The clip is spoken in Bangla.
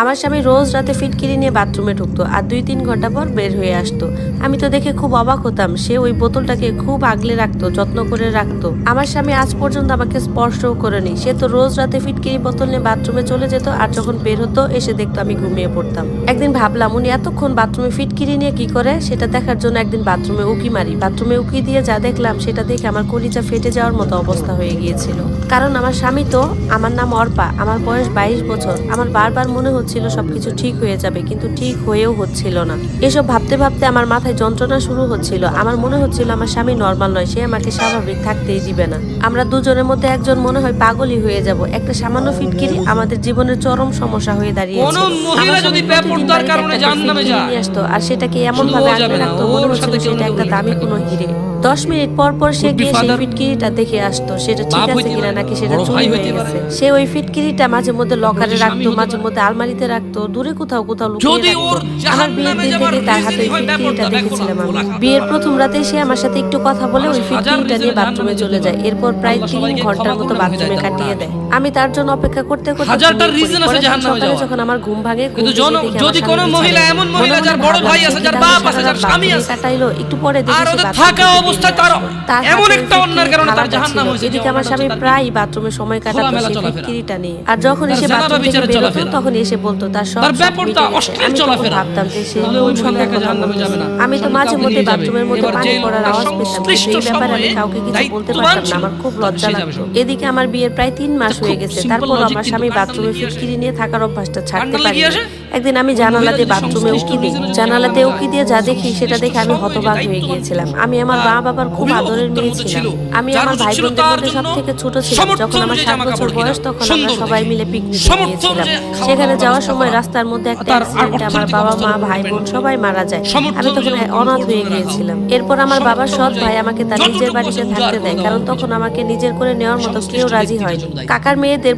আমার স্বামী রোজ রাতে ফিটকিরি নিয়ে বাথরুমে ঢুকতো আর 2-3 ঘন্টা পর বের হয়ে আসতো। আমি তো দেখে খুব অবাক হতাম। সে ওই বোতলটাকে খুব আগলে রাখতো, যত্ন করে রাখতো। আমার স্বামী আজ পর্যন্ত আমাকে স্পর্শও করেনি। সে তো রোজ রাতে ফিটকিরি বোতল নিয়ে বাথরুমে চলে যেত, আর যখন বের হতো এসে দেখতো আমি ঘুমিয়ে পড়তাম। একদিন ভাবলাম উনি এতক্ষণ বাথরুমে ফিটকিরি নিয়ে কি করে, সেটা দেখার জন্য একদিন বাথরুমে উকি মারি। বাথরুমে উকি দিয়ে যা দেখলাম সেটা দেখে আমার কলিজা ফেটে যাওয়ার মতো অবস্থা হয়ে গিয়েছিল। কারণ আমার স্বামী তো, আমার নাম অর্পা, আমার বয়স 22 বছর। আমার বারবার মনে হচ্ছিল সবকিছু ঠিক হয়ে যাবে, কিন্তু ঠিক হয়েও হচ্ছিল না। এসব ভাবতে ভাবতে আমার মাথায় যন্ত্রণা শুরু হচ্ছিল। আমার মনে হচ্ছিল আমার স্বামী নর্মাল নয়, সে আমাকে স্বাভাবিক থাকতেই দিবে না। আমরা দুজনের মধ্যে একজন মনে হয় পাগলই হয়ে যাব। একটা সামান্য ফিটকিরি আমাদের জীবনের চরম সমস্যা হয়ে দাঁড়িয়েছিল। আমার যদি বেপরদার কারণে জাহান্নামে যায় নিয়ে আসতো, আর সেটাকে এমন ভাবে আগলে রাখতো মনে হচ্ছিল সেটা একটা দামি কোনো হিরে। 10 মিনিট পর পর সে গিয়ে সেই ফিটকিরিটা দেখে আসতো, সেটা ঠিক আছে কিনা, নাকি সেটা চুরি হয়ে গেছে। সে ওই ফিটকিরিটা মাঝে মধ্যে লকারে রাখতো, মাঝে মধ্যে আলমারিতে রাখতো, দূরে কোথাও কোথাও লুকিয়ে রাখতো। আমার বিয়ের দিন থেকে তার হাতে ওই ফিটকিরিটা দেখেছিলাম আমি। বিয়ের প্রথম রাতে সে আমার সাথে একটু কথা বলে ওই ফিটকিরিটা নিয়ে বাথরুমে চলে যায়। এরপর প্রায় 3 ঘন্টার মতো বাথরুমে কাটিয়ে দেয়। আমি তার জন্য অপেক্ষা করতে করতে সকালে যখন আমার ঘুম ভাঙে, যদি কোনো মহিলা এমন মহিলা যার বড় ভাই আছে, যার বাপ আছে, যার স্বামী আছে, কাটাইলো একটু পরে দেখি সে থাকা অবস্থায় তার এমন একটা অন্যায়ের কারণে তার জাহান্নাম হয়েছে। এদিকে আমার স্বামী প্রায় বাথরুমে সময় কাটাতো সেই ফিটকিরিটা নিয়ে। আর যখন এসে বাথরুম থেকে বের হতো তখন এসে বলতো তার সব ব্যাপারটা অশ্লীল চলাফেরা। ভাবতাম যে সে কোন সময় জাহান্নামে যাবে না। আমি তো মাঝে মধ্যে বাথরুমের মধ্যে পানি পড়ার আওয়াজ পেতাম, এই ব্যাপারে আমি কাউকে কিছু বলতে পারতাম না। আমার খুব লজ্জা লাগতো। এদিকে আমার বিয়ের প্রায় 3 মাস হয়ে গেছে, তারপর আমার স্বামী বাথরুমে ফিটকিরি নিয়ে থাকার অভ্যাসটা ছাড়তে পারি। একদিন আমি জানালা দিয়ে বাথরুমে উকি দিই। জানালাতে উকি দিয়ে যা দেখি সেটা দেখে আমি হতবাক হয়ে গিয়েছিলাম। আমি আমার মা বাবার খুব আদরের মেয়ে ছিলাম। আমি আমার ভাই বোনদের মধ্যে সব থেকে ছোট ছিলাম। যখন আমার 7 বছর বয়স তখন আমরা সবাই মিলে পিকনিকে গিয়েছিলাম। সেখানে যাওয়ার সময় রাস্তার মধ্যে একটা অ্যাক্সিডেন্টে আমার বাবা মা ভাই বোন সবাই মারা যায়। আমি তখন অনাথ হয়ে গিয়েছিলাম। এরপর আমার বাবার সৎ ভাই আমাকে তার নিজের বাড়িতে থাকতে দেয়, কারণ তখন আমাকে নিজের করে নেওয়ার মতো কেউ রাজি হয়নি। কাকার মেয়েদের